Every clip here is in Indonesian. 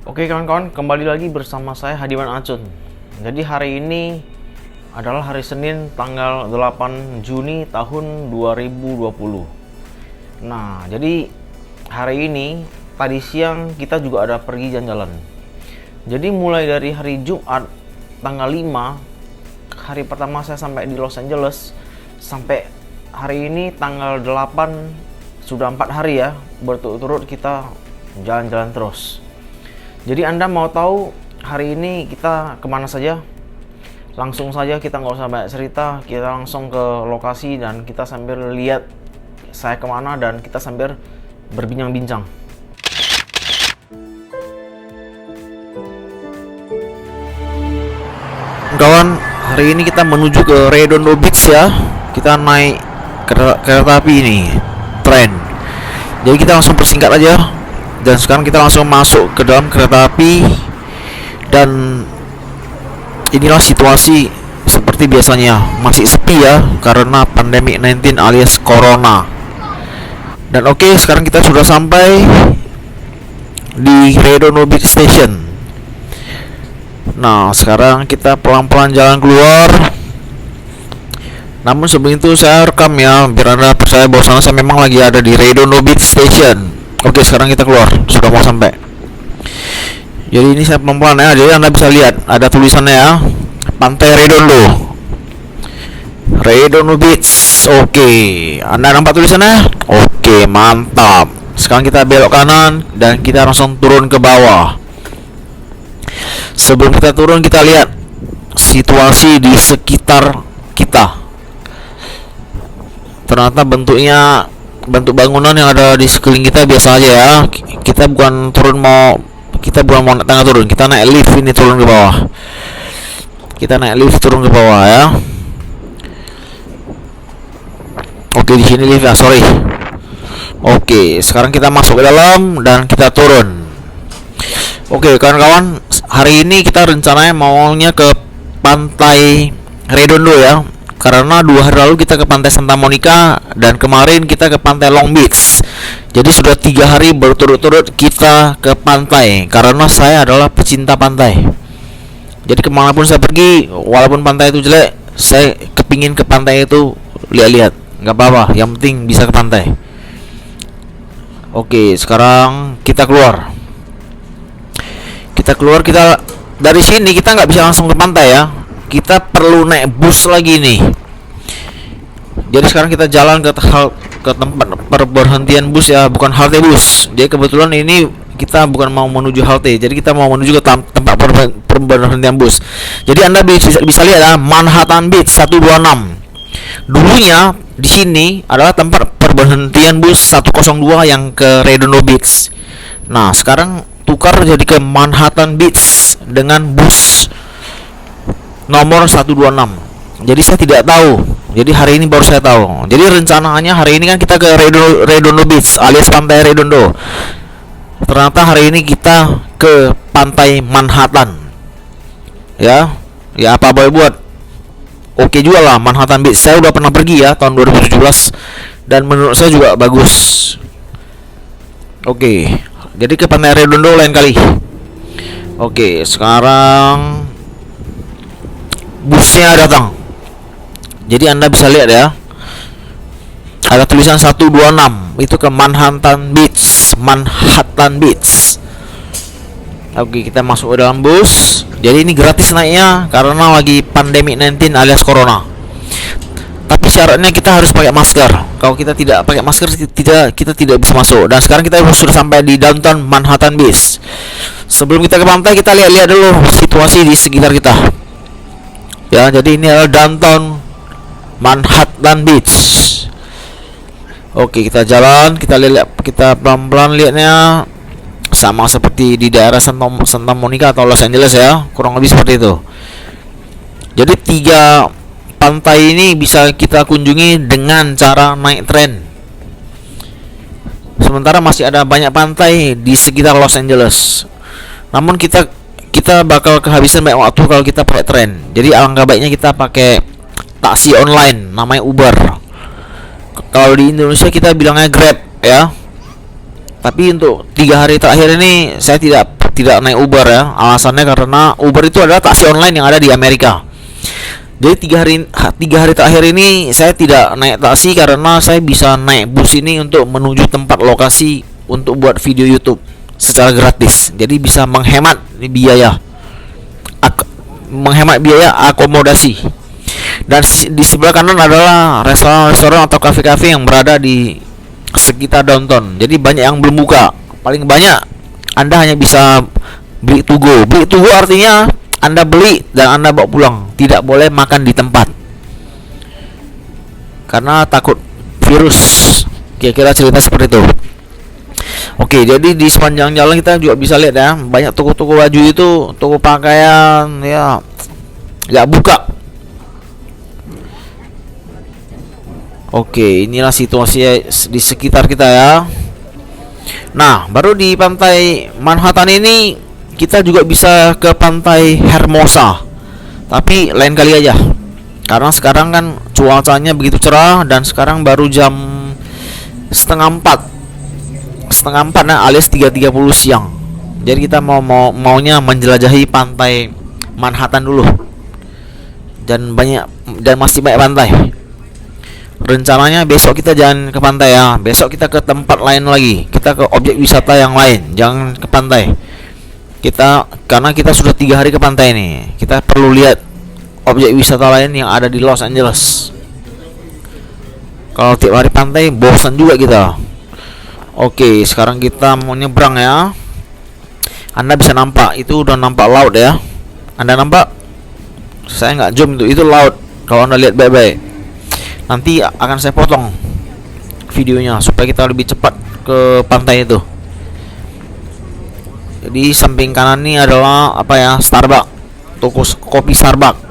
Oke kawan-kawan, kembali lagi bersama saya Hadiman Acun. Jadi hari ini adalah hari Senin tanggal 8 Juni tahun 2020. Nah, jadi hari ini tadi siang kita juga ada pergi jalan-jalan. Jadi mulai dari hari Jumat tanggal 5, hari pertama saya sampai di Los Angeles, sampai hari ini tanggal 8, sudah 4 hari ya berturut-turut kita jalan-jalan terus. Jadi Anda mau tahu hari ini kita kemana saja? Langsung saja, kita nggak usah banyak cerita, kita langsung ke lokasi dan kita sambil lihat saya kemana dan kita sambil berbincang-bincang. Kawan, hari ini kita menuju ke Redondo Beach ya. Kita naik kereta api ini, tren. Jadi kita langsung persingkat aja. Dan sekarang kita langsung masuk ke dalam kereta api. Dan inilah situasi seperti biasanya, masih sepi ya karena pandemi 19 alias corona. Dan oke, sekarang kita sudah sampai di Redondo Beach Station. Nah, sekarang kita pelan-pelan jalan keluar. Namun sebelum itu saya rekam ya, biar Anda percaya bahwa saya memang lagi ada di Redondo Beach Station. Oke, sekarang kita keluar, sudah mau sampai. Jadi ini saya pelan-pelan ya, jadi Anda bisa lihat ada tulisannya ya, Pantai Redondo, Redondo Beach. Oke, Anda nampak tulisannya? Oke, mantap. Sekarang kita belok kanan dan kita langsung turun ke bawah. Sebelum kita turun, kita lihat situasi di sekitar kita. Ternyata bentuk bangunan yang ada di sekeliling kita biasa aja ya. Kita bukan mau naik tangga turun, kita naik lift ini turun ke bawah. Kita naik lift turun ke bawah ya. Oke, di sini lift ya, sorry. Oke, sekarang kita masuk ke dalam dan kita turun. Oke, kawan-kawan, hari ini kita rencananya maunya ke Pantai Redondo ya. Karena 2 hari lalu kita ke Pantai Santa Monica dan kemarin kita ke Pantai Long Beach. Jadi sudah 3 hari berturut-turut kita ke pantai. Karena saya adalah pecinta pantai. Jadi kemanapun saya pergi, walaupun pantai itu jelek, saya kepingin ke pantai itu lihat-lihat. Nggak apa-apa, yang penting bisa ke pantai. Oke, sekarang kita keluar. Kita dari sini kita nggak bisa langsung ke pantai ya. Kita perlu naik bus lagi nih. Jadi sekarang kita jalan ke tempat perberhentian bus ya, bukan halte bus. Jadi kebetulan ini kita bukan mau menuju halte, jadi kita mau menuju ke tempat perberhentian bus. Jadi Anda bisa lihat ya, Manhattan Beach 126. Dulunya di sini adalah tempat perberhentian bus 102 yang ke Redondo Beach. Nah, sekarang tukar jadi ke Manhattan Beach dengan bus nomor 126. Jadi saya tidak tahu. Jadi hari ini baru saya tahu. Jadi rencananya hari ini kan kita ke Redondo Beach alias Pantai Redondo. Ternyata hari ini kita ke Pantai Manhattan. Ya apa boleh buat. Oke juga lah Manhattan Beach. Saya udah pernah pergi ya tahun 2017 dan menurut saya juga bagus. Oke. Jadi ke Pantai Redondo lain kali. Oke, sekarang busnya datang. Jadi Anda bisa lihat ya, ada tulisan 126, itu ke Manhattan Beach. Oke, kita masuk ke dalam bus. Jadi ini gratis naiknya karena lagi pandemi 19 alias corona. Tapi syaratnya kita harus pakai masker. Kalau kita tidak pakai masker, kita tidak bisa masuk. Dan sekarang kita sudah sampai di downtown Manhattan Beach. Sebelum kita ke pantai, kita lihat dulu situasi di sekitar kita. Ya, jadi ini adalah downtown Manhattan Beach. Oke, kita jalan, kita pelan-pelan lihatnya sama seperti di daerah Santa Monica atau Los Angeles ya, kurang lebih seperti itu. Jadi 3 pantai ini bisa kita kunjungi dengan cara naik tren. Sementara masih ada banyak pantai di sekitar Los Angeles. Namun kita bakal kehabisan banyak waktu kalau kita pakai tren. Jadi alangkah baiknya kita pakai taksi online namanya Uber. Kalau di Indonesia kita bilangnya Grab ya. Tapi untuk 3 hari terakhir ini saya tidak tidak naik Uber ya. Alasannya karena Uber itu adalah taksi online yang ada di Amerika. Jadi tiga hari terakhir ini saya tidak naik taksi karena saya bisa naik bus ini untuk menuju tempat lokasi untuk buat video YouTube secara gratis. Jadi bisa menghemat biaya, akomodasi. Dan di sebelah kanan adalah restoran-restoran atau kafe-kafe yang berada di sekitar downtown. Jadi banyak yang belum buka. Paling banyak Anda hanya bisa beli to go. Beli to go artinya Anda beli dan Anda bawa pulang. Tidak boleh makan di tempat karena takut virus. Kira-kira cerita seperti itu. Oke, jadi di sepanjang jalan kita juga bisa lihat ya, banyak toko-toko baju itu, toko pakaian ya nggak buka. Oke, inilah situasi di sekitar kita ya. Nah, baru di pantai Manhattan ini kita juga bisa ke pantai Hermosa. Tapi lain kali aja. Karena sekarang kan cuacanya begitu cerah dan sekarang baru jam setengah empat nah, alias 3.30 siang. Jadi kita maunya menjelajahi pantai Manhattan dulu. Dan masih banyak pantai. Rencananya besok kita jangan ke pantai ya. Besok kita ke tempat lain lagi. Kita ke objek wisata yang lain, jangan ke pantai. Karena kita sudah 3 hari ke pantai nih. Kita perlu lihat objek wisata lain yang ada di Los Angeles. Kalau tiap hari pantai bosan juga kita. Oke, sekarang kita mau nyebrang ya. Anda bisa nampak, itu udah nampak laut ya. Anda nampak? Saya nggak zoom itu laut. Kalau Anda lihat baik-baik. Nanti akan saya potong videonya supaya kita lebih cepat ke pantai itu. Jadi samping kanan ini adalah apa ya, Starbucks, toko kopi Starbucks.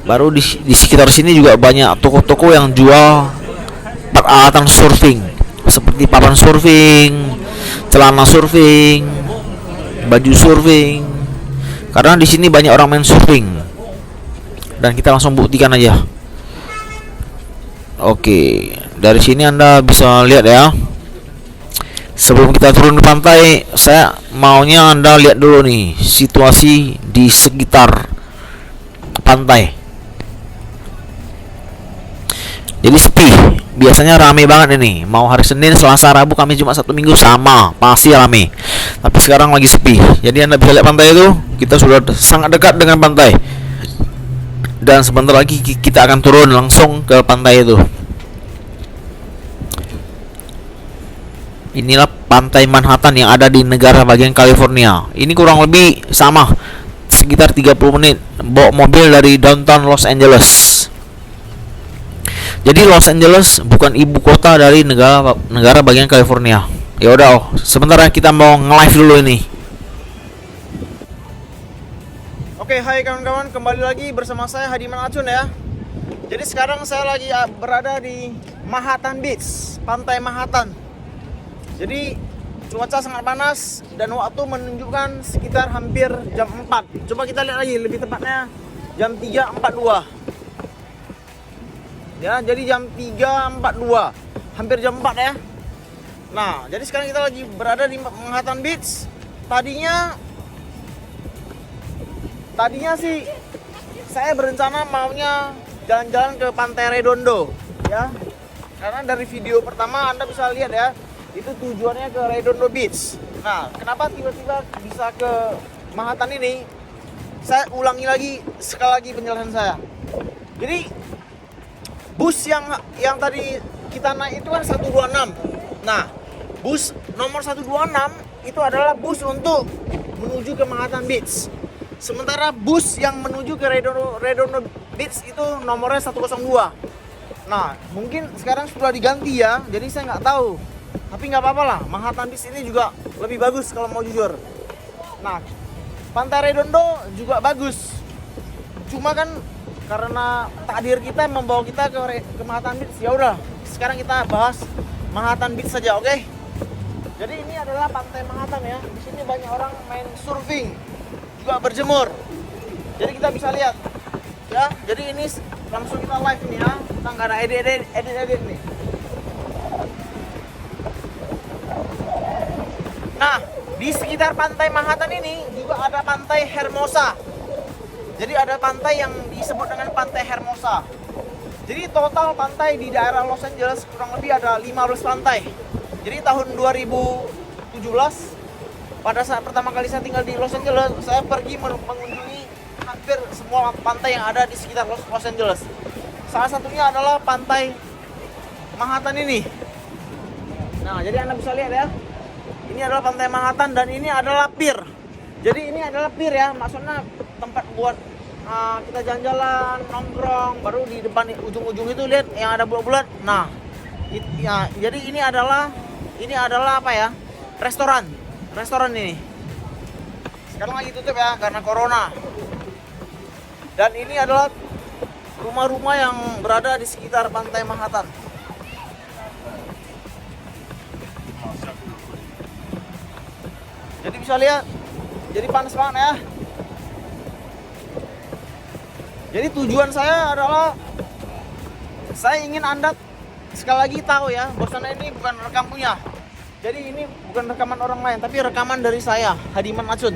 Baru di sekitar sini juga banyak toko-toko yang jual peralatan surfing seperti papan surfing, celana surfing, baju surfing. Karena di sini banyak orang main surfing. Dan kita langsung buktikan aja. Oke, dari sini Anda bisa lihat ya. Sebelum kita turun ke pantai, saya maunya Anda lihat dulu nih situasi di sekitar pantai. Jadi sepi. Biasanya rame banget ini. Mau hari Senin, Selasa, Rabu, Kamis, Jumat, Sabtu, Minggu sama, pasti rame. Tapi sekarang lagi sepi. Jadi Anda bisa lihat pantai itu. Kita sudah sangat dekat dengan pantai. Dan sebentar lagi kita akan turun langsung ke pantai itu. Inilah pantai Manhattan yang ada di negara bagian California. Ini kurang lebih sama, sekitar 30 menit bawa mobil dari downtown Los Angeles. Jadi Los Angeles bukan ibu kota dari negara bagian California. Ya udah, sebentar ya, kita mau nge-live dulu ini. Oke, hai kawan-kawan, kembali lagi bersama saya Hadiman Acun ya. Jadi sekarang saya lagi berada di Manhattan Beach, pantai Manhattan. Jadi cuaca sangat panas dan waktu menunjukkan sekitar hampir jam 4. Coba kita lihat lagi, lebih tepatnya jam 3.42. Ya, jadi jam 3.42, hampir jam 4 ya. Nah, jadi sekarang kita lagi berada di Manhattan Beach. Tadinya sih saya berencana maunya jalan-jalan ke Pantai Redondo ya. Karena dari video pertama Anda bisa lihat ya, itu tujuannya ke Redondo Beach. Nah, kenapa tiba-tiba bisa ke Manhattan ini? Saya ulangi lagi sekali lagi penjelasan saya. Jadi bus yang tadi kita naik itu kan 126. Nah, bus nomor 126 itu adalah bus untuk menuju ke Manhattan Beach. Sementara bus yang menuju ke Redondo Beach itu nomornya 102. Nah, mungkin sekarang sudah diganti ya, jadi saya nggak tahu. Tapi nggak apa-apa lah, Manhattan Beach ini juga lebih bagus kalau mau jujur. Nah, Pantai Redondo juga bagus. Cuma kan karena takdir kita membawa kita ke Manhattan Beach, ya udah. Sekarang kita bahas Manhattan Beach saja, oke? Jadi ini adalah Pantai Manhattan ya. Di sini banyak orang main surfing, juga berjemur. Jadi kita bisa lihat ya. Jadi ini langsung kita live nih ya. Kita nggak ada edit nih. Nah, di Di sekitar pantai Manhattan ini juga ada pantai Hermosa. Jadi ada pantai yang disebut dengan pantai Hermosa. Jadi total pantai di daerah Los Angeles kurang lebih ada 15 pantai. Jadi tahun 2017 pada saat pertama kali saya tinggal di Los Angeles, saya pergi mengunjungi hampir semua pantai yang ada di sekitar Los Angeles. Salah satunya adalah pantai Manhattan ini. Nah, jadi Anda bisa lihat ya. Ini adalah pantai Manhattan dan ini adalah pier. Jadi ini adalah pier ya, maksudnya tempat buat kita jalan-jalan, nongkrong. Baru di depan ujung-ujung itu lihat yang ada bulat-bulat. Nah, ya, jadi ini adalah apa ya? Restoran ini. Sekarang lagi tutup ya karena corona. Dan ini adalah rumah-rumah yang berada di sekitar pantai Manhattan. Jadi bisa lihat, jadi panas banget ya. Jadi tujuan saya adalah saya ingin Anda sekali lagi tahu ya, bahwasanya ini bukan rekam punya. Jadi ini bukan rekaman orang lain, tapi rekaman dari saya, Hadiman Acun.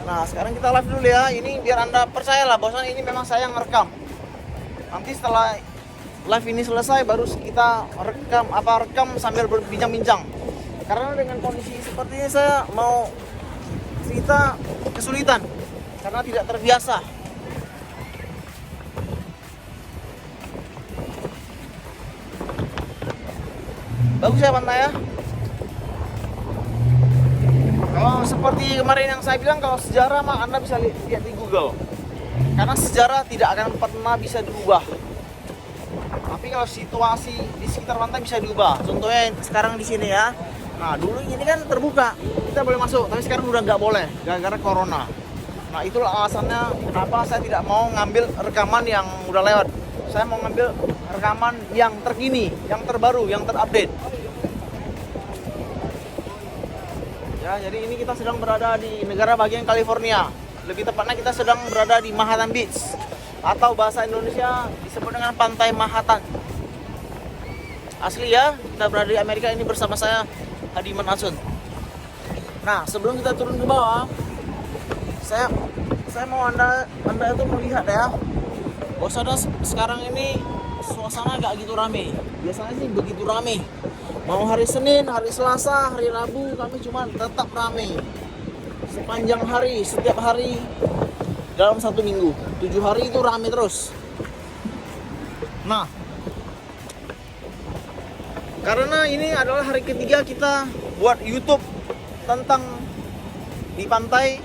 Nah, sekarang kita live dulu ya. Ini biar Anda percayalah bahwasanya ini memang saya yang rekam. Nanti setelah live ini selesai baru kita rekam sambil berbincang-bincang. Karena dengan kondisi seperti ini saya mau cerita kesulitan karena tidak terbiasa. Bagus ya pantai ya. Kalau seperti kemarin yang saya bilang, kalau sejarah mah Anda bisa lihat di Google. Karena sejarah tidak akan pernah bisa dirubah. Tapi kalau situasi di sekitar pantai bisa diubah. Contohnya sekarang di sini ya. Nah, dulu ini kan terbuka, kita boleh masuk, tapi sekarang udah nggak boleh gara-gara corona. Nah, itulah alasannya kenapa saya tidak mau ngambil rekaman yang udah lewat. Saya mau ngambil rekaman yang terkini, yang terbaru, yang terupdate. Ya, jadi ini kita sedang berada di negara bagian California. Lebih tepatnya kita sedang berada di Manhattan Beach, atau bahasa Indonesia disebut dengan Pantai Manhattan. Asli ya, kita berada di Amerika ini bersama saya, Hadiman Acun. Nah, sebelum kita turun ke bawah, saya mau anda itu melihat ya, bahwasanya sekarang ini suasana gak gitu rame. Biasanya sih begitu rame. Mau hari Senin, hari Selasa, hari Rabu, kami cuma tetap rame. Sepanjang hari, setiap hari dalam satu minggu, 7 hari itu rame terus. Nah, karena ini adalah hari ketiga kita buat YouTube tentang di pantai.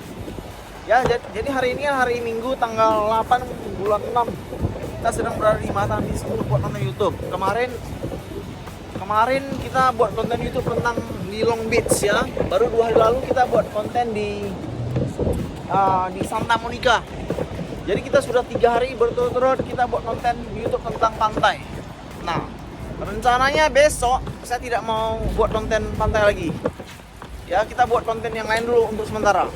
Ya, jadi hari ini hari Minggu tanggal 8 bulan 6. Kita sedang berada di Manhattan Beach buat konten YouTube. Kemarin kita buat konten YouTube tentang di Long Beach ya. Baru 2 hari lalu kita buat konten di Santa Monica. Jadi kita sudah 3 hari berturut-turut kita buat konten YouTube tentang pantai. Nah, rencananya besok saya tidak mau buat konten pantai lagi. Ya, kita buat konten yang lain dulu untuk sementara.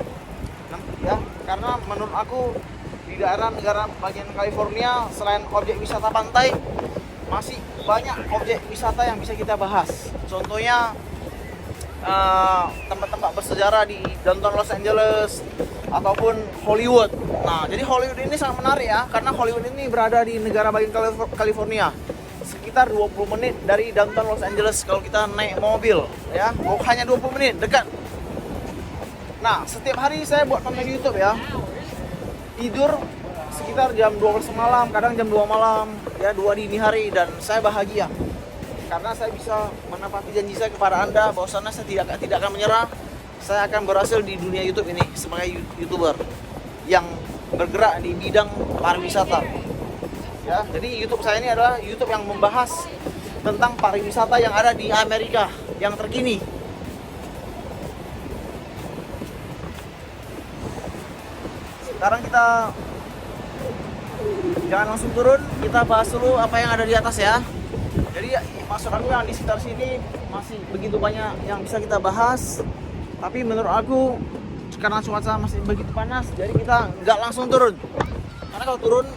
Ya, karena menurut aku di daerah negara bagian California selain objek wisata pantai masih banyak objek wisata yang bisa kita bahas. Contohnya tempat-tempat bersejarah di downtown Los Angeles ataupun Hollywood. Nah, jadi Hollywood ini sangat menarik ya, karena Hollywood ini berada di negara bagian California. Sekitar 20 menit dari downtown Los Angeles kalau kita naik mobil ya. Hanya 20 menit, dekat. Nah, setiap hari saya buat konten YouTube ya. Tidur sekitar jam 12 malam, kadang jam 2 malam, ya 2 dini hari, dan saya bahagia. Karena saya bisa menepati janji saya kepada Anda bahwasanya saya tidak akan menyerah. Saya akan berhasil di dunia YouTube ini sebagai YouTuber yang bergerak di bidang pariwisata. Ya, jadi YouTube saya ini adalah YouTube yang membahas tentang pariwisata yang ada di Amerika yang terkini. Sekarang kita jangan langsung turun, kita bahas dulu apa yang ada di atas ya. Jadi maksud aku yang di sekitar sini masih begitu banyak yang bisa kita bahas. Tapi menurut aku karena cuaca masih begitu panas, jadi kita nggak langsung turun. Karena kalau turun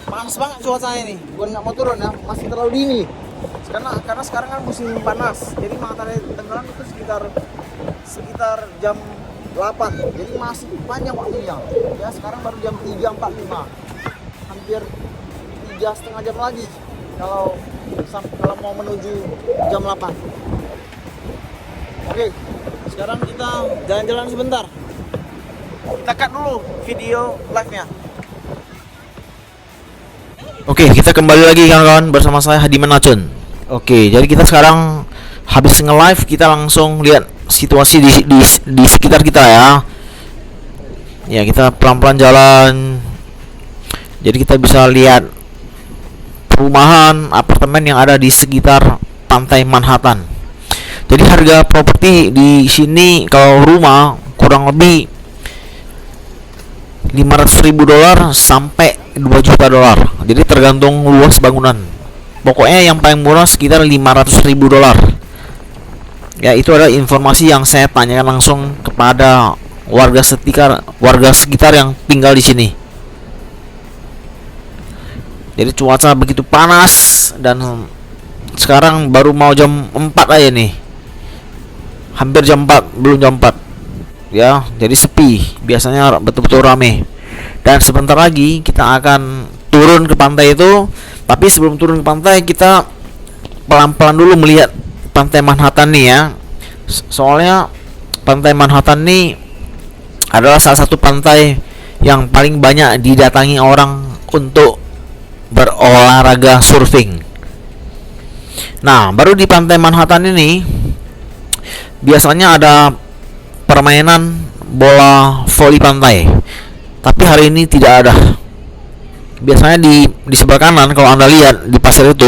panas banget cuacanya ini. Bukan nggak mau turun ya, masih terlalu dini. Karena sekarang kan musim panas, jadi matahari tenggelam itu sekitar sekitar jam 8, jadi masih panjang waktunya ya. Sekarang baru jam 3.45, hampir 3,5 jam lagi kalau mau menuju jam 8. Oke, sekarang kita jalan-jalan sebentar. Kita cut dulu video live-nya. Oke, kita kembali lagi kawan-kawan bersama saya Hadiman Acun. Oke, jadi kita sekarang habis nge-live, kita langsung lihat situasi di sekitar kita ya. Ya, kita pelan-pelan jalan. Jadi kita bisa lihat perumahan, apartemen yang ada di sekitar pantai Manhattan. Jadi harga properti di sini kalau rumah kurang lebih $500.000 sampai $2 juta. Jadi tergantung luas bangunan. Pokoknya yang paling murah sekitar $500.000. Ya, itu adalah informasi yang saya tanyakan langsung kepada warga sekitar yang tinggal di sini. Jadi cuaca begitu panas dan sekarang baru mau jam 4 aja nih. Hampir jam 4, belum jam 4. Ya, jadi sepi. Biasanya betul-betul rame. Dan sebentar lagi kita akan turun ke pantai itu. Tapi sebelum turun ke pantai, kita pelan-pelan dulu melihat pantai Manhattan nih ya. Soalnya pantai Manhattan nih adalah salah satu pantai yang paling banyak didatangi orang untuk berolahraga surfing. Nah, baru di pantai Manhattan ini biasanya ada permainan bola voli pantai. Tapi hari ini tidak ada. Biasanya di sebelah kanan kalau Anda lihat di pasir itu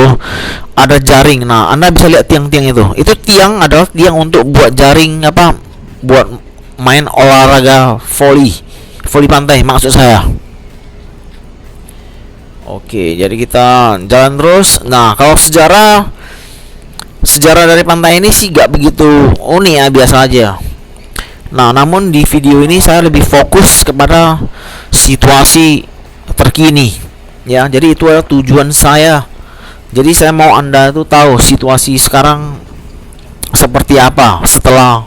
ada jaring. Nah, Anda bisa lihat tiang-tiang itu. Itu tiang adalah tiang untuk buat jaring buat main olahraga voli pantai maksud saya. Oke, jadi kita jalan terus. Nah, kalau sejarah dari pantai ini sih gak begitu unik ya, biasa aja. Nah, namun di video ini saya lebih fokus kepada situasi terkini ya. Jadi itu adalah tujuan saya. Jadi saya mau Anda itu tahu situasi sekarang seperti apa setelah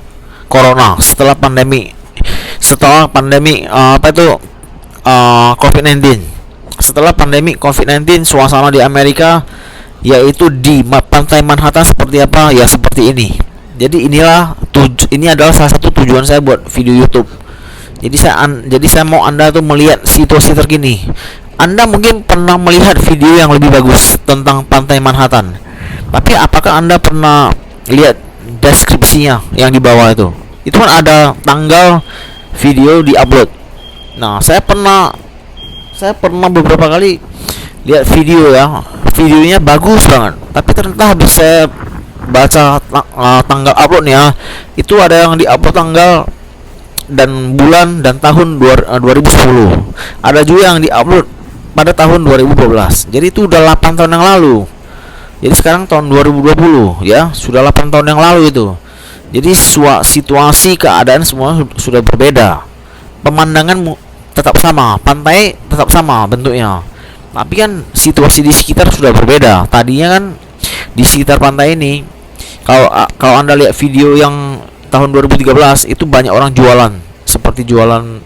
corona, setelah pandemi COVID-19. Setelah pandemi COVID-19, suasana di Amerika yaitu di pantai Manhattan seperti apa? Ya seperti ini. Jadi ini adalah salah satu tujuan saya buat video YouTube. Jadi saya mau Anda tuh melihat situasi terkini. Anda mungkin pernah melihat video yang lebih bagus tentang pantai Manhattan. Tapi apakah Anda pernah lihat deskripsinya yang di bawah itu? Itu kan ada tanggal video di-upload. Nah, saya pernah beberapa kali lihat video ya. Videonya bagus banget. Tapi ternyata habis saya baca tanggal uploadnya, itu ada yang di-upload tanggal dan bulan dan tahun 2010. Ada juga yang di-upload pada tahun 2012. Jadi itu udah 8 tahun yang lalu. Jadi sekarang tahun 2020 ya, sudah 8 tahun yang lalu itu. Jadi situasi keadaan semua sudah berbeda. Pemandangan tetap sama, pantai tetap sama bentuknya. Tapi kan situasi di sekitar sudah berbeda. Tadinya kan di sekitar pantai ini, kalau Anda lihat video yang tahun 2013 itu banyak orang jualan, seperti jualan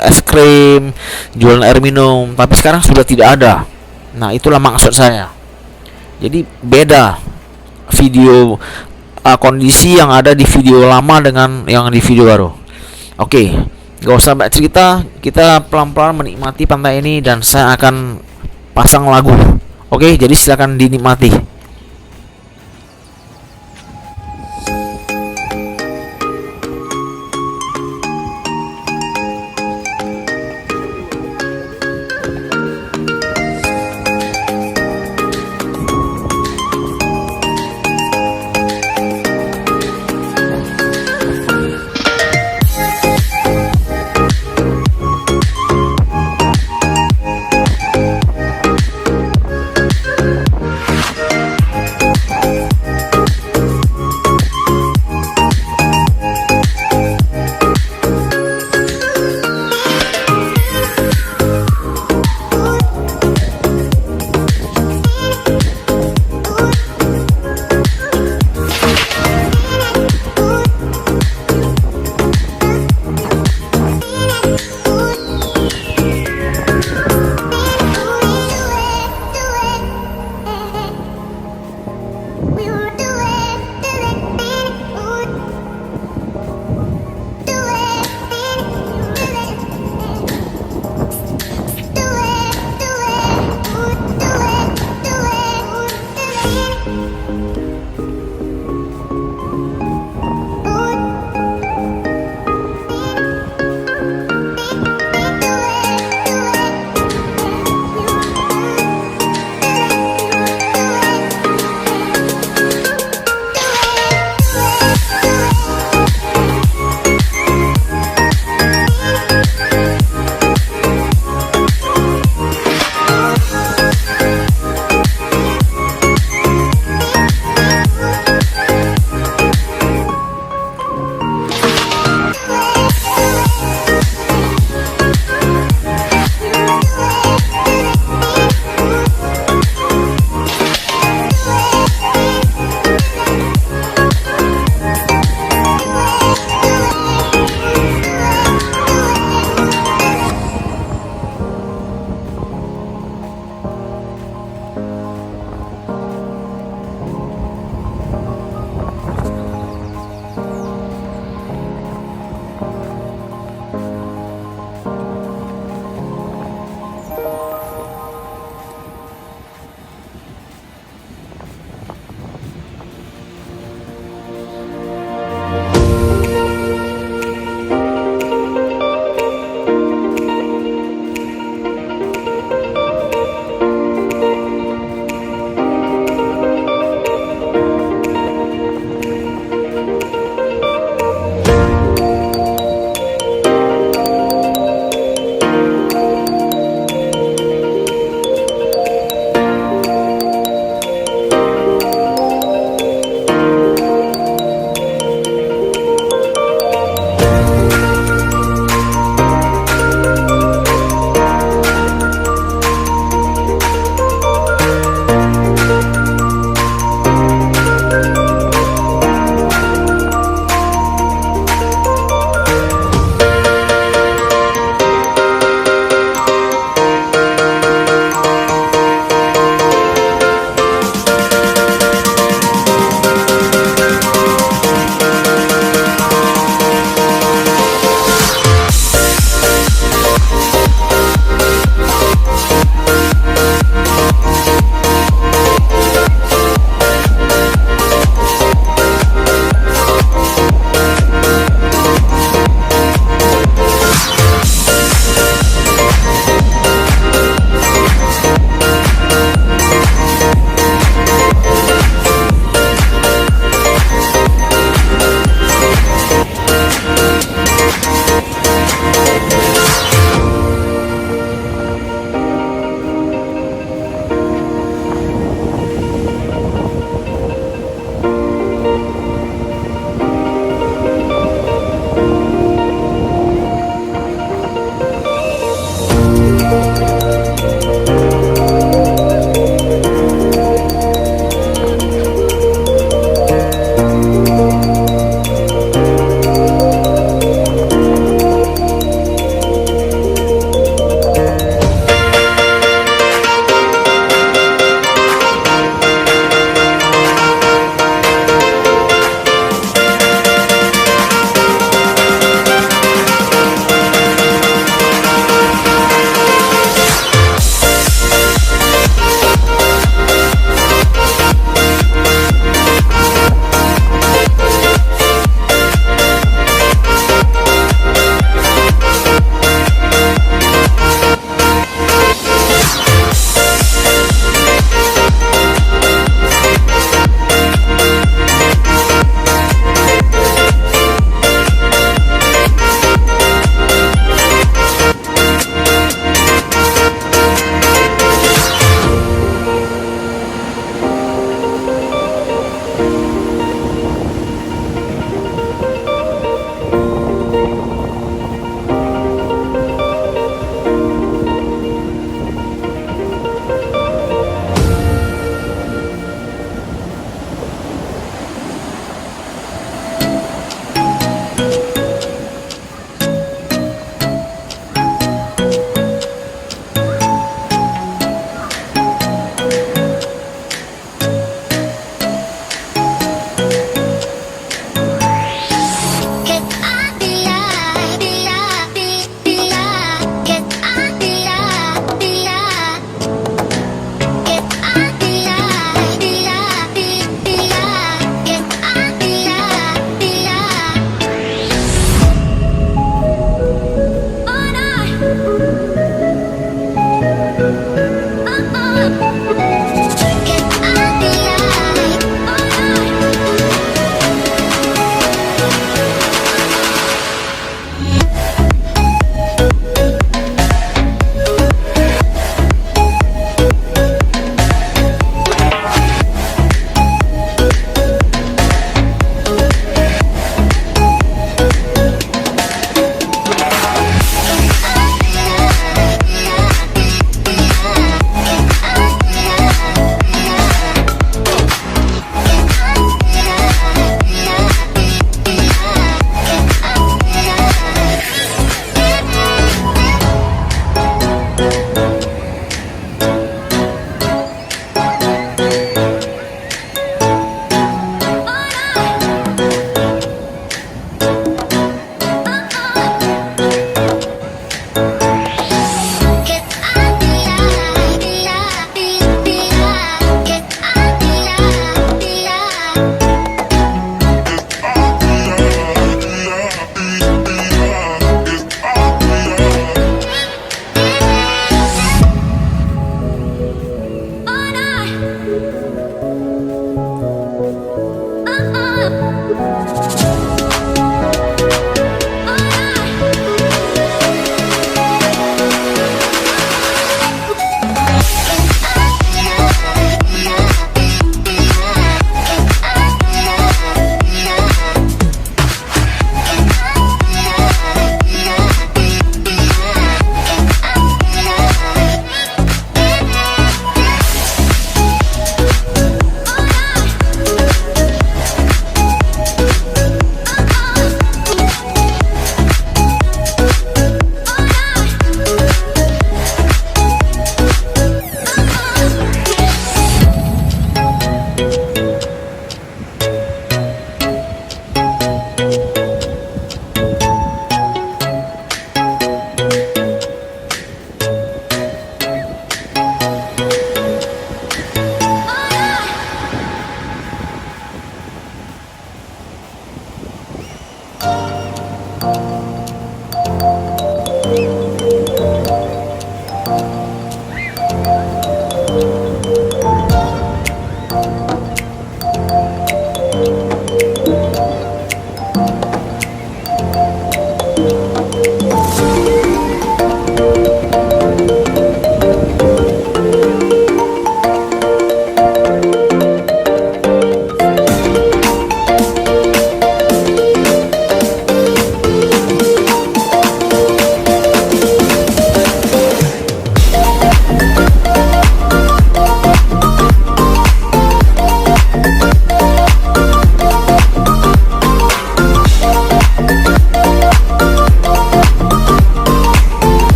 es krim, jualan air minum. Tapi sekarang sudah tidak ada. Nah, itulah maksud saya. Jadi beda video kondisi yang ada di video lama dengan yang di video baru. Oke, gak usah banyak cerita, kita pelan-pelan menikmati pantai ini dan saya akan pasang lagu. Oke, jadi silakan dinikmati.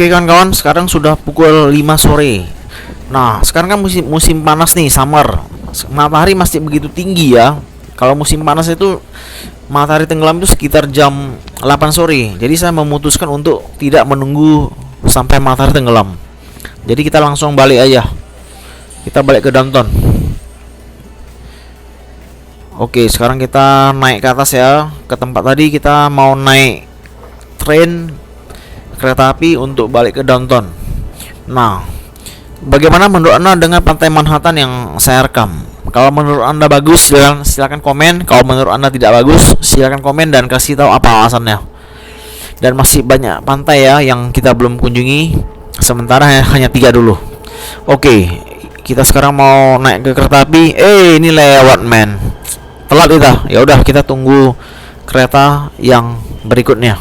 Oke kawan-kawan, sekarang sudah pukul 5 sore. Nah, sekarang kan musim panas nih, summer. Matahari masih begitu tinggi ya. Kalau musim panas itu matahari tenggelam itu sekitar jam 8 sore. Jadi saya memutuskan untuk tidak menunggu sampai matahari tenggelam. Jadi kita langsung balik aja. Kita balik ke downtown. Oke, sekarang kita naik ke atas ya. Ke tempat tadi kita mau naik kereta api untuk balik ke downtown. Nah, bagaimana menurut Anda dengan Pantai Manhattan yang saya rekam? Kalau menurut Anda bagus, silakan komen. Kalau menurut Anda tidak bagus, silakan komen dan kasih tahu apa alasannya. Dan masih banyak pantai ya yang kita belum kunjungi. Sementara hanya 3 dulu. Oke, kita sekarang mau naik ke kereta api. Ini lewat men. Telat kita. Ya udah, kita tunggu kereta yang berikutnya.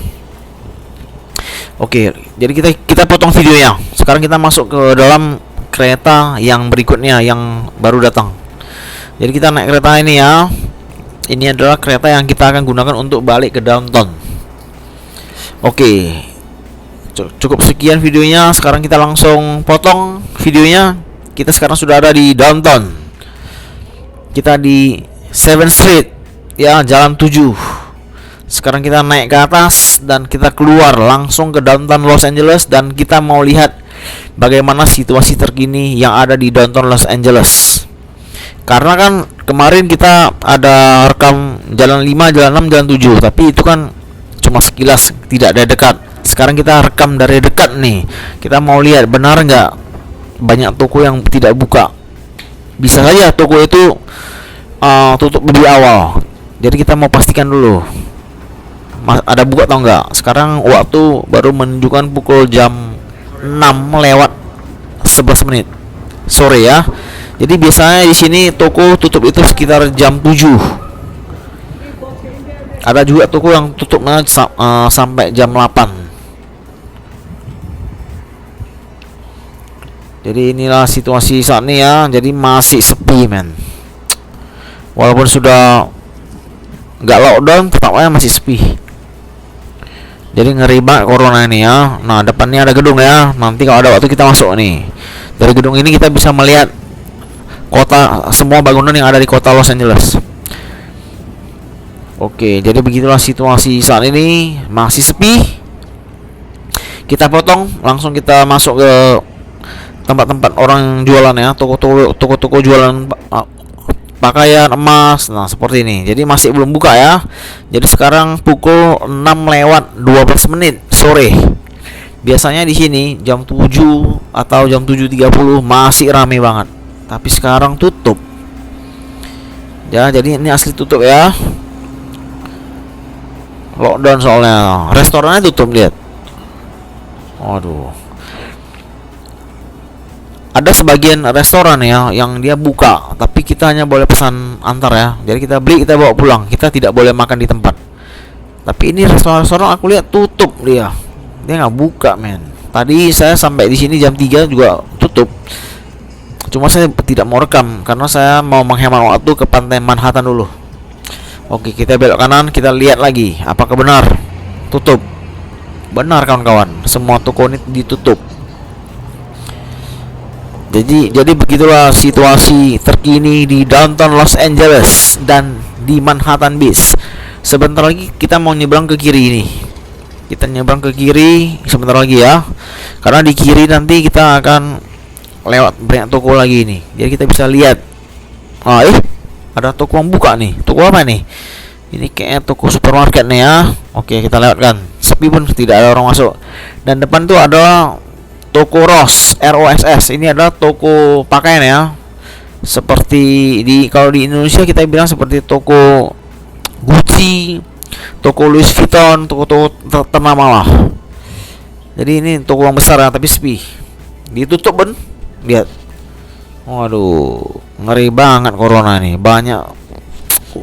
Oke, jadi kita potong videonya. Sekarang kita masuk ke dalam kereta yang berikutnya yang baru datang. Jadi kita naik kereta ini ya. Ini adalah kereta yang kita akan gunakan untuk balik ke downtown. Oke, cukup sekian videonya. Sekarang kita langsung potong videonya. Kita sekarang sudah ada di downtown. Kita di 7th Street ya, jalan 7. Sekarang kita naik ke atas dan kita keluar langsung ke downtown Los Angeles. Dan kita mau lihat bagaimana situasi terkini yang ada di downtown Los Angeles. Karena kan kemarin kita ada rekam jalan 5, jalan 6, jalan 7. Tapi itu kan cuma sekilas, tidak ada dekat. Sekarang kita rekam dari dekat nih. Kita mau lihat benar nggak banyak toko yang tidak buka. Bisa saja toko itu tutup lebih awal. Jadi kita mau pastikan dulu ada buka atau enggak. Sekarang waktu baru menunjukkan pukul jam 6 lewat 11 menit sore ya. Jadi biasanya di sini toko tutup itu sekitar jam 7. Ada juga toko yang tutupnya sampai jam 8. Jadi inilah situasi saat ini ya. Jadi masih sepi men. Walaupun sudah nggak lockdown, tetapnya masih sepi. Jadi ngeri banget corona ini ya. Nah, depannya ada gedung ya. Nanti kalau ada waktu kita masuk nih. Dari gedung ini kita bisa melihat kota, semua bangunan yang ada di kota Los Angeles. Oke, jadi begitulah situasi saat ini. Masih sepi. Kita potong, langsung kita masuk ke tempat-tempat orang jualan ya. Toko-toko jualan pakaian, emas. Nah, seperti ini. Jadi masih belum buka ya. Jadi sekarang pukul 6 lewat 12 menit sore. Biasanya di sini jam 7 atau jam 7.30 masih rame banget. Tapi sekarang tutup. Ya, jadi ini asli tutup ya. Lockdown soalnya. Restorannya tutup, lihat. Waduh. Ada sebagian restoran ya yang dia buka, tapi kita hanya boleh pesan antar ya. Jadi kita beli, kita bawa pulang. Kita tidak boleh makan di tempat. Tapi ini restoran aku lihat tutup dia. Dia nggak buka men. Tadi saya sampai di sini jam 3 juga tutup. Cuma saya tidak mau rekam karena saya mau menghemat waktu ke Pantai Manhattan dulu. Oke, kita belok kanan, kita lihat lagi apakah benar tutup. Benar kawan-kawan, semua toko ini ditutup. Jadi begitulah situasi terkini di downtown Los Angeles dan di Manhattan Beach. Sebentar lagi kita mau nyebrang ke kiri ini. Kita nyebrang ke kiri sebentar lagi ya. Karena di kiri nanti kita akan lewat banyak toko lagi ini. Jadi kita bisa lihat. Ada toko yang buka nih. Toko apa nih? Ini kayaknya toko supermarket nih ya. Oke, kita lewatkan. Sepi pun tidak ada orang masuk. Dan depan tuh ada toko Ross, ROSS. Ini adalah toko pakaian ya. Seperti kalau di Indonesia kita bilang seperti toko Gucci, toko Louis Vuitton, toko-toko ternama lah. Jadi ini toko yang besar ya, tapi sepi. Ditutup ben. Lihat. Waduh, ngeri banget corona nih. Banyak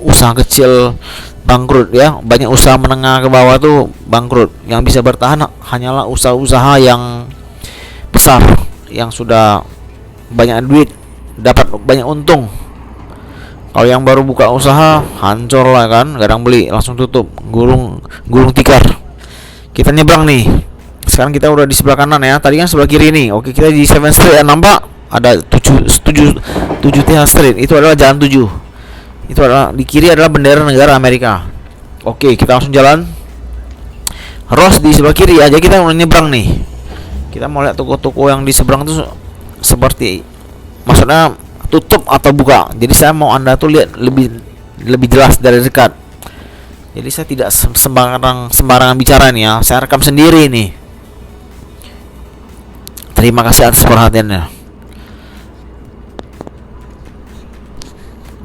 usaha kecil bangkrut ya. Banyak usaha menengah ke bawah tuh bangkrut. Yang bisa bertahan hanyalah usaha-usaha yang besar, yang sudah banyak duit, dapat banyak untung. Kalau yang baru buka usaha hancur lah kan, kadang beli langsung tutup, gulung tikar. Kita nyebrang nih sekarang kita udah di sebelah kanan ya. Tadi kan sebelah kiri nih. Oke, kita di 7 Street ya, nampak ada 7 Th Street. Itu adalah jalan 7. Itu adalah di kiri adalah bendera negara Amerika. Oke, kita langsung jalan. Ross di sebelah kiri aja, kita mau nyebrang nih. Kita mau lihat toko-toko yang di seberang itu seperti, maksudnya tutup atau buka. Jadi saya mau Anda tuh lihat lebih jelas dari dekat. Jadi saya tidak sembarangan bicara nih ya. Saya rekam sendiri nih. Terima kasih atas perhatiannya.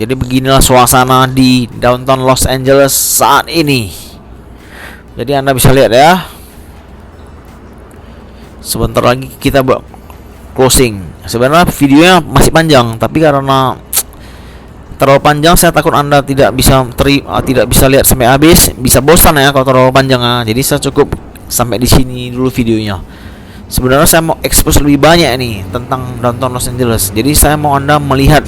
Jadi beginilah suasana di downtown Los Angeles saat ini. Jadi Anda bisa lihat ya. Sebentar lagi kita closing. Sebenarnya videonya masih panjang, tapi karena terlalu panjang saya takut Anda tidak bisa lihat sampai habis, bisa bosan ya kalau terlalu panjang ya. Jadi saya cukup sampai di sini dulu videonya. Sebenarnya saya mau expose lebih banyak nih tentang downtown Los Angeles. Jadi saya mau Anda melihat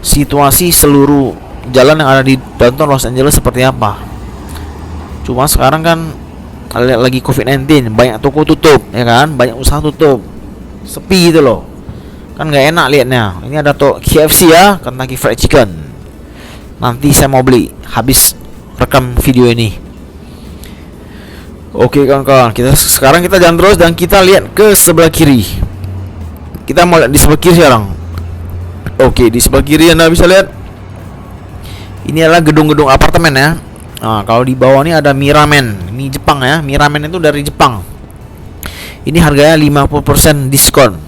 situasi seluruh jalan yang ada di downtown Los Angeles seperti apa. Cuma sekarang kan lagi COVID-19, banyak toko tutup ya kan, banyak usaha tutup, sepi gitu loh, kan nggak enak liatnya. Ini ada KFC ya, Kentucky Fried Chicken. Nanti saya mau beli habis rekam video ini. Oke kawan-kawan, sekarang kita jalan terus dan kita lihat ke sebelah kiri. Kita mau lihat di sebelah kiri sekarang. Oke, di sebelah kiri Anda bisa lihat ini adalah gedung-gedung apartemen ya. Nah, kalau di bawah ini ada Miramen, mie Jepang ya. Miramen itu dari Jepang. Ini harganya 50% diskon.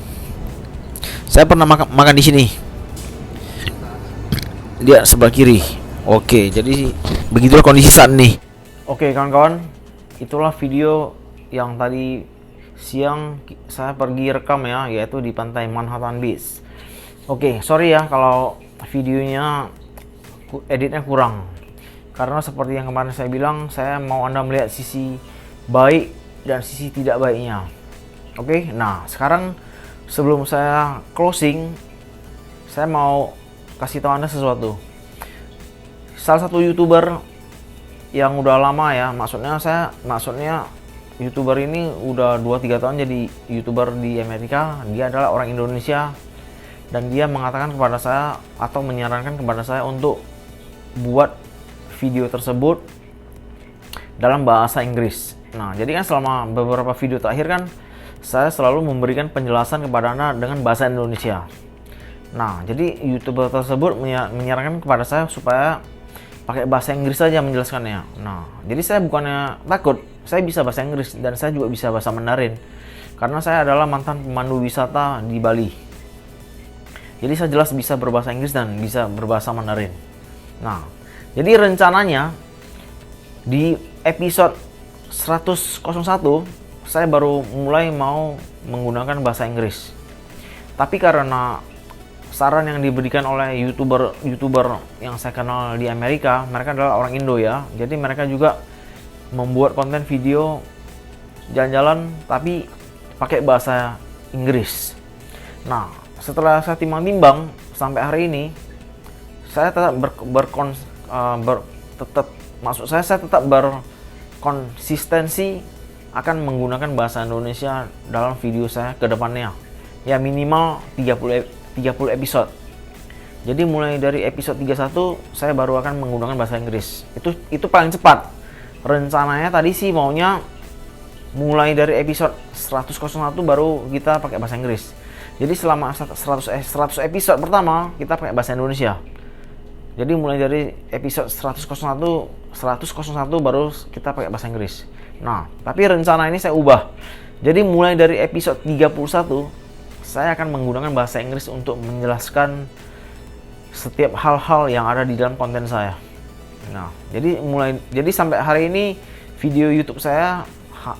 Saya pernah makan di sini. Lihat sebelah kiri. Oke, jadi begitulah kondisi saat ini. Oke, kawan-kawan, itulah video yang tadi siang saya pergi rekam ya, yaitu di pantai Manhattan Beach. Oke, sorry ya kalau videonya editnya kurang. Karena seperti yang kemarin saya bilang, saya mau Anda melihat sisi baik dan sisi tidak baiknya. Oke, nah sekarang sebelum saya closing, saya mau kasih tahu Anda sesuatu. Salah satu YouTuber yang udah lama ya, maksudnya YouTuber ini udah 2-3 tahun jadi YouTuber di Amerika. Dia adalah orang Indonesia dan dia mengatakan kepada saya atau menyarankan kepada saya untuk buat video tersebut dalam bahasa Inggris. Nah, jadi kan selama beberapa video terakhir kan saya selalu memberikan penjelasan kepada Anda dengan bahasa Indonesia. Nah, jadi YouTuber tersebut menyarankan kepada saya supaya pakai bahasa Inggris saja menjelaskannya. Nah, jadi saya bukannya takut, saya bisa bahasa Inggris dan saya juga bisa bahasa Mandarin. Karena saya adalah mantan pemandu wisata di Bali. Jadi saya jelas bisa berbahasa Inggris dan bisa berbahasa Mandarin. Nah, jadi rencananya di episode 101 saya baru mulai mau menggunakan bahasa Inggris. Tapi karena saran yang diberikan oleh YouTuber yang saya kenal di Amerika, mereka adalah orang Indo ya. Jadi mereka juga membuat konten video jalan-jalan tapi pakai bahasa Inggris. Nah, setelah saya timbang-timbang sampai hari ini, saya tetap saya tetap berkonsistensi akan menggunakan bahasa Indonesia dalam video saya ke depannya. Ya minimal 30 episode. Jadi mulai dari episode 31 saya baru akan menggunakan bahasa Inggris. Itu paling cepat. Rencananya tadi sih maunya mulai dari episode 101 baru kita pakai bahasa Inggris. Jadi selama 100 episode pertama kita pakai bahasa Indonesia. Jadi mulai dari episode 101 baru kita pakai bahasa Inggris. Nah, tapi rencana ini saya ubah. Jadi mulai dari episode 31 saya akan menggunakan bahasa Inggris untuk menjelaskan setiap hal-hal yang ada di dalam konten saya. Nah, jadi sampai hari ini video YouTube saya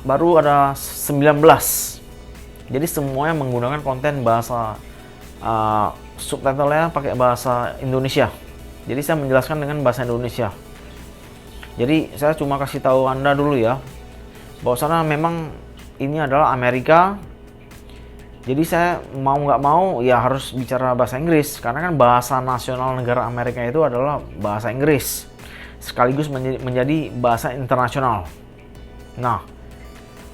baru ada 19. Jadi semuanya menggunakan konten bahasa subtitlenya pakai bahasa Indonesia. Jadi saya menjelaskan dengan bahasa Indonesia. Jadi saya cuma kasih tahu Anda dulu ya, bahwasanya memang ini adalah Amerika. Jadi saya mau nggak mau ya harus bicara bahasa Inggris, karena kan bahasa nasional negara Amerika itu adalah bahasa Inggris, sekaligus menjadi bahasa internasional. Nah,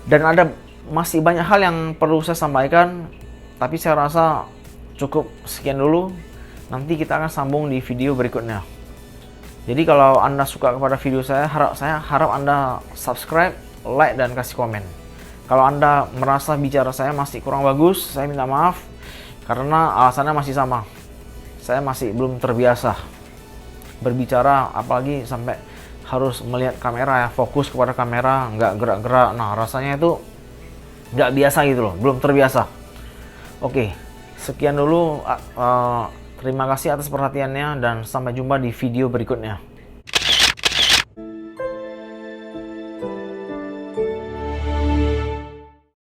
dan masih banyak hal yang perlu saya sampaikan, tapi saya rasa cukup sekian dulu. Nanti kita akan sambung di video berikutnya. Jadi kalau Anda suka kepada video saya harap Anda subscribe, like, dan kasih komen. Kalau Anda merasa bicara saya masih kurang bagus, saya minta maaf karena alasannya masih sama. Saya masih belum terbiasa berbicara, apalagi sampai harus melihat kamera ya, fokus kepada kamera, nggak gerak-gerak. Nah, rasanya itu nggak biasa gitu loh, belum terbiasa. Oke, sekian dulu. Terima kasih atas perhatiannya dan sampai jumpa di video berikutnya.